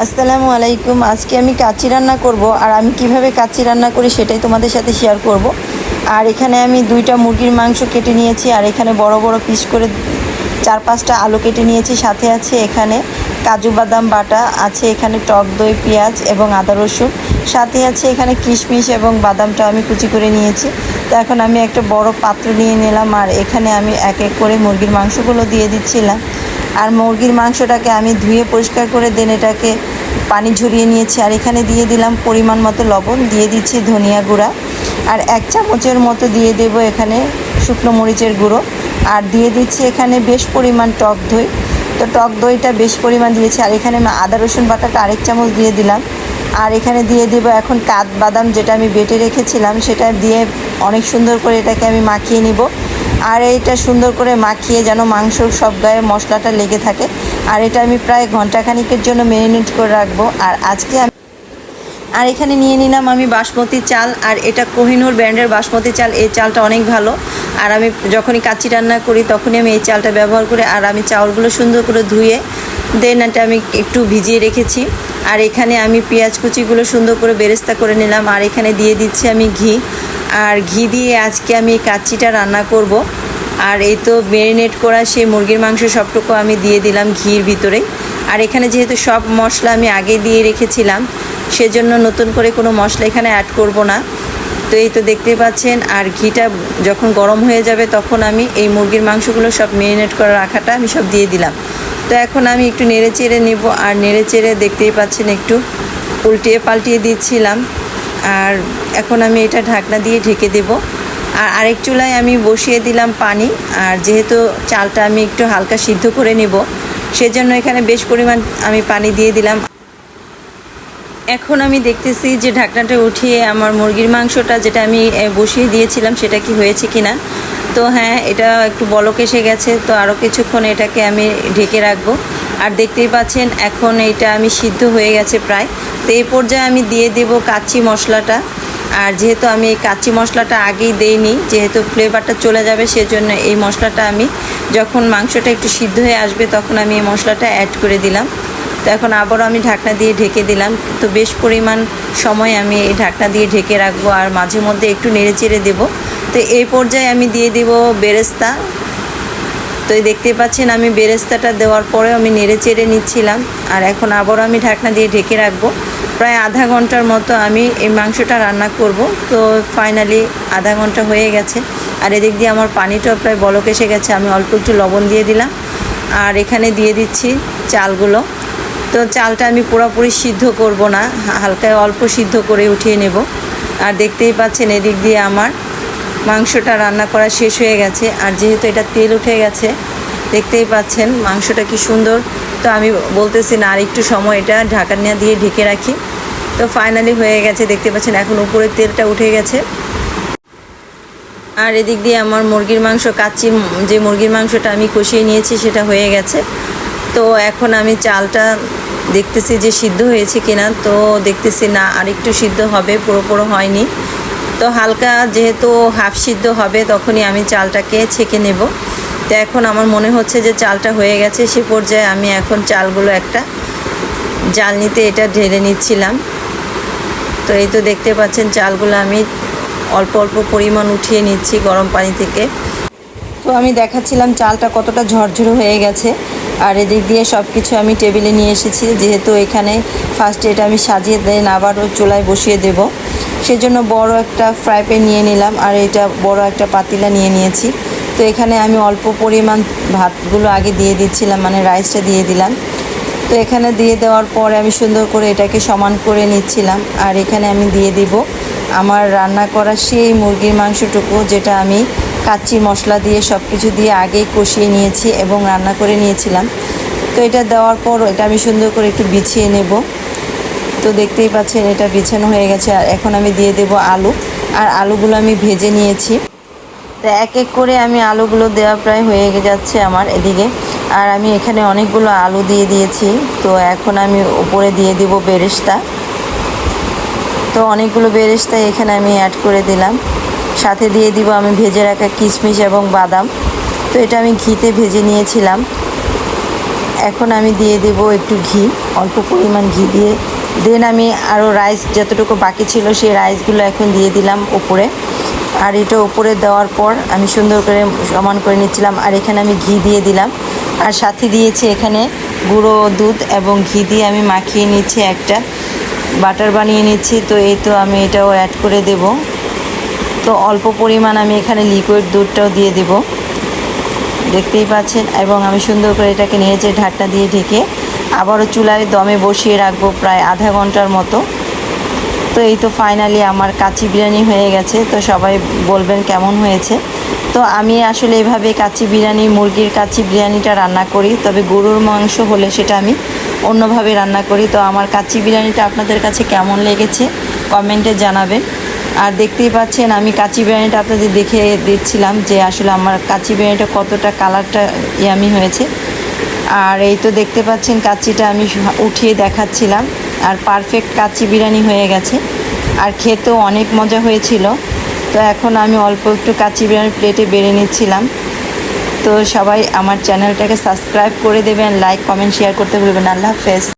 আসসালামু আলাইকুম। আজকে আমি কাচ্চি রান্না করব, আর আমি কিভাবে কাচ্চি রান্না করি সেটাই তোমাদের সাথে শেয়ার করব। আর এখানে আমি 2টা মুরগির মাংস কেটে নিয়েছি, আর এখানে বড় বড় পিস করে 4-5টা আলু কেটে নিয়েছি। সাথে আছে এখানে কাজু বাদাম বাটা, আছে এখানে টক দই, পেঁয়াজ এবং আদা রসুন। সাথে আছে এখানে কিশমিশ এবং বাদামটা আমি কুচি করে নিয়েছি। তো এখন আমি একটা বড় পাত্র নিয়ে নিলাম, আর এখানে আমি এক এক করে মুরগির মাংসগুলো দিয়ে দিচ্ছিলাম। আর মুরগির মাংসটাকে আমি ধুয়ে পরিষ্কার করে দেন এটাকে পানি ঝরিয়ে নিয়েছি। আর এখানে দিয়ে দিলাম পরিমাণ মতো লবণ, দিয়ে দিচ্ছি ধনিয়া গুঁড়া, আর 1 চামচের মতো দিয়ে দেব এখানে শুকনো মরিচের গুঁড়ো, আর দিয়ে দিচ্ছি এখানে বেশ পরিমাণ টক দই। তো টক দইটা বেশ পরিমাণ দিয়েছি। আর এখানে আমি আদা রসুন বাটাটা 1 চামচ দিয়ে দিলাম। আর এখানে দিয়ে দেব এখন কাঠবাদাম, যেটা আমি বেটে রেখেছিলাম, সেটা দিয়ে অনেক সুন্দর করে এটাকে আমি মাখিয়ে নিব। আর এইটা সুন্দর করে মাখিয়ে যেন মাংসর সব গায়ে মশলাটা লেগে থাকে। আর এটা আমি প্রায় ঘন্টাখানিকের জন্য ম্যারিনেট করে রাখবো। আর এখানে নিয়ে নিলাম আমি বাসমতি চাল, আর এটা কোহিনুর ব্র্যান্ডের বাসমতি চাল। এই চালটা অনেক ভালো, আর আমি যখনই কাচ্চি রান্না করি তখনই আমি এই চালটা ব্যবহার করি। আর আমি চাউলগুলো সুন্দর করে ধুয়ে দেন এটা আমি একটু ভিজিয়ে রেখেছি। আর এখানে আমি পেঁয়াজ কুচিগুলো সুন্দর করে বেরেস্তা করে নিলাম। আর এখানে দিয়ে দিচ্ছি আমি ঘি, আর ঘি দিয়ে আজকে আমি কাচ্চিটা রান্না করব। আর এই তো ম্যারিনেট করা সেই মুরগির মাংস সবটুকু আমি দিয়ে দিলাম ঘির ভিতরে। আর এখানে যেহেতু সব মশলা আমি আগে দিয়ে রেখেছিলাম, সেজন্য নতুন করে কোনো মশলা এখানে অ্যাড করব না। তো এই তো দেখতে পাচ্ছেন। আর ঘিটা যখন গরম হয়ে যাবে তখন আমি এই মুরগির মাংসগুলো সব ম্যারিনেট করে রাখাটা আমি সব দিয়ে দিলাম। তো এখন আমি একটু নেড়ে চেড়ে নেব, আর নেড়ে চেড়ে দেখতেই পাচ্ছেন একটু উল্টিয়ে পাল্টিয়ে দিচ্ছিলাম। আর এখন আমি এটা ঢাকনা দিয়ে ঢেকে দেব। আর আরেক চুলায় আমি বসিয়ে দিলাম পানি। আর যেহেতু চালটা আমি একটু হালকা সিদ্ধ করে নেব, সেজন্য এখানে বেশ পরিমাণ আমি পানি দিয়ে দিলাম। এখন আমি দেখতেছি যে ঢাকনাটা উঠিয়ে আমার মুরগির মাংসটা যেটা আমি বসিয়ে দিয়েছিলাম সেটা কি হয়েছে কিনা। তো হ্যাঁ, এটা একটু বলক এসে গেছে। তো আরও কিছুক্ষণ এটাকে আমি ঢেকে রাখবো। আর দেখতেই পাচ্ছেন এখন এটা আমি সিদ্ধ হয়ে গেছে প্রায়। তো এই পর্যায়ে আমি দিয়ে দেব কাচ্চি মশলাটা। আর যেহেতু আমি এই কাচ্চি মশলাটা আগেই দেইনি, যেহেতু ফ্লেভারটা চলে যাবে, সেজন্য এই মশলাটা আমি যখন মাংসটা একটু সিদ্ধ হয়ে আসবে তখন আমি এই মশলাটা অ্যাড করে দিলাম। তো এখন আবারও আমি ঢাকনা দিয়ে ঢেকে দিলাম। তো বেশ পরিমাণ সময় আমি এই ঢাকনা দিয়ে ঢেকে রাখবো, আর মাঝে মধ্যে একটু নেড়ে চেড়ে দেবো। তো এই পর্যায়ে আমি দিয়ে দেব বেরেস্তা। তো দেখতে পাচ্ছেন আমি বেরেস্তাটা দেওয়ার পরেও আমি নেড়ে চেড়ে নিচ্ছিলাম। আর এখন আবারও আমি ঢাকনা দিয়ে ঢেকে রাখবো। প্রায় আধা ঘন্টার মতো আমি এই মাংসটা রান্না করব। তো ফাইনালি আধা ঘন্টা হয়ে গেছে। আর এদিক দিয়ে আমার পানিটাও প্রায় বলক এসে গেছে। আমি অল্প একটু লবণ দিয়ে দিলাম, আর এখানে দিয়ে দিচ্ছি চালগুলো। তো চালটা আমি পুরোপুরি সিদ্ধ করব না, হালকা অল্প সিদ্ধ করে উঠিয়ে নেব। আর দেখতেই পাচ্ছেন এদিক দিয়ে আমার মাংসটা রান্না করা শেষ হয়ে গেছে। আর যেহেতু এটা তেল উঠে গেছে, দেখতেই পাচ্ছেন মাংসটা কি সুন্দর। তো আমি বলতেছি না, আর একটু সময় এটা ঢাকনা দিয়ে ঢেকে রাখি। তো ফাইনালি হয়ে গেছে, দেখতে পাচ্ছেন এখন উপরে তেলটা উঠে গেছে। আর এদিক দিয়ে আমার মুরগির মাংস কাচ্চি, যে মুরগির মাংসটা আমি কষিয়ে নিয়েছি সেটা হয়ে গেছে। তো এখন আমি চালটা দেখতেছি যে সিদ্ধ হয়েছে কিনা। তো দেখতেছি না, আর একটু সিদ্ধ হবে, পুরোপুরো হয়নি। তো হালকা যেহেতু হাফ সিদ্ধ হবে তখনই আমি চালটাকে ছেঁকে নেব। তো এখন আমার মনে হচ্ছে যে চালটা হয়ে গেছে। সে পর্যায়ে আমি এখন চালগুলো একটা জালনিতে এটা ঢেলে নিচ্ছিলাম। তো এই তো দেখতে পাচ্ছেন চালগুলো আমি অল্প অল্প পরিমাণ উঠিয়ে নিচ্ছি গরম পানি থেকে। তো আমি দেখাচ্ছিলাম চালটা কতটা ঝরঝরে হয়ে গেছে। আর এদিক দিয়ে সব কিছু আমি টেবিলে নিয়ে এসেছি, যেহেতু এখানে ফার্স্টে এটা আমি সাজিয়ে দেন আবারও চুলায় বসিয়ে দেব, সেজন্য বড় একটা ফ্রাই প্যান নিয়ে নিলাম। আর এটা বড় একটা পাতিলা নিয়ে নিয়েছি। তো এখানে আমি অল্প পরিমাণ ভাতগুলো আগে দিয়ে দিচ্ছিলাম, মানে রাইসটা দিয়ে দিলাম। তো এখানে দিয়ে দেওয়ার পরে আমি সুন্দর করে এটাকে সমান করে নিচ্ছিলাম। আর এখানে আমি দিয়ে দিব আমার রান্না করা সেই মুরগির মাংসটুকু, যেটা আমি কাচ্চি মশলা দিয়ে সব কিছু দিয়ে আগেই কষিয়ে নিয়েছি এবং রান্না করে নিয়েছিলাম। তো এটা দেওয়ার পর এটা আমি সুন্দর করে একটু বিছিয়ে নেব। তো দেখতেই পাচ্ছেন এটা বিছানো হয়ে গেছে। আর এখন আমি দিয়ে দেব আলু, আর আলুগুলো আমি ভেজে নিয়েছি। তো এক এক করে আমি আলুগুলো দেওয়া প্রায় হয়ে যাচ্ছে আমার এদিকে। আর আমি এখানে অনেকগুলো আলু দিয়ে দিয়েছি। তো এখন আমি উপরে দিয়ে দিব বেরেস্তা। তো অনেকগুলো বেরেস্তা এখানে আমি অ্যাড করে দিলাম। সাথে দিয়ে দিব আমি ভেজে রাখা কিশমিশ এবং বাদাম। তো এটা আমি ঘিতে ভেজে নিয়েছিলাম। এখন আমি দিয়ে দেব একটু ঘি, অল্প পরিমাণ ঘি দিয়ে দেন আমি আরও রাইস যতটুকু বাকি ছিল সেই রাইসগুলো এখন দিয়ে দিলাম উপরে। আর এটা উপরে দেওয়ার পর আমি সুন্দর করে সমান করে নিচ্ছিলাম। আর এখানে আমি ঘি দিয়ে দিলাম, আর সাথে দিয়েছি এখানে গুঁড়ো দুধ এবং ঘি দিয়ে আমি মাখিয়ে নিচ্ছি, একটা বাটার বানিয়ে নিচ্ছি। তো এই তো আমি এটাও অ্যাড করে দেব। তো অল্প পরিমাণ আমি এখানে লিকুইড দুধটাও দিয়ে দেব, দেখতেই পাচ্ছেন। এবং আমি সুন্দর করে এটাকে নিয়েছি ঢাকনা দিয়ে ঢেকে আবারও চুলায় দমে বসিয়ে রাখবো প্রায় আধা ঘন্টার মতো। তো এই তো ফাইনালি আমার কাচ্চি বিরিয়ানি হয়ে গেছে। তো সবাই বলবেন কেমন হয়েছে। তো আমি আসলে এভাবে কাচ্চি বিরিয়ানি, মুরগির কাচ্চি বিরিয়ানিটা রান্না করি, তবে গরুর মাংস হলে সেটা আমি অন্যভাবে রান্না করি। তো আমার কাচ্চি বিরিয়ানিটা আপনাদের কাছে কেমন লেগেছে কমেন্টে জানাবেন। আর দেখতেই পাচ্ছেন আমি কাচ্চি বিরিয়ানিটা আপনাদের দেখে দিচ্ছিলাম যে আসলে আমার কাচ্চি বিরিয়ানিটা কতটা কালারটা ইয়ামি হয়েছে। আর এই তো দেখতে পাচ্ছেন কাচ্চিটা আমি উঠিয়ে দেখাচ্ছিলাম, আর পারফেক্ট কাচ্চি বিরিয়ানি হয়ে গেছে। আর খেতেও অনেক মজা হয়েছিল। তো এখন আমি অল্প একটু কাচ্চি বিরিয়ানি প্লেটে বেড়ে নিচ্ছিলাম। তো সবাই আমার চ্যানেলটাকে সাবস্ক্রাইব করে দেবেন, লাইক কমেন্ট শেয়ার করতে ভুলবেন না। আল্লাহ হাফেজ।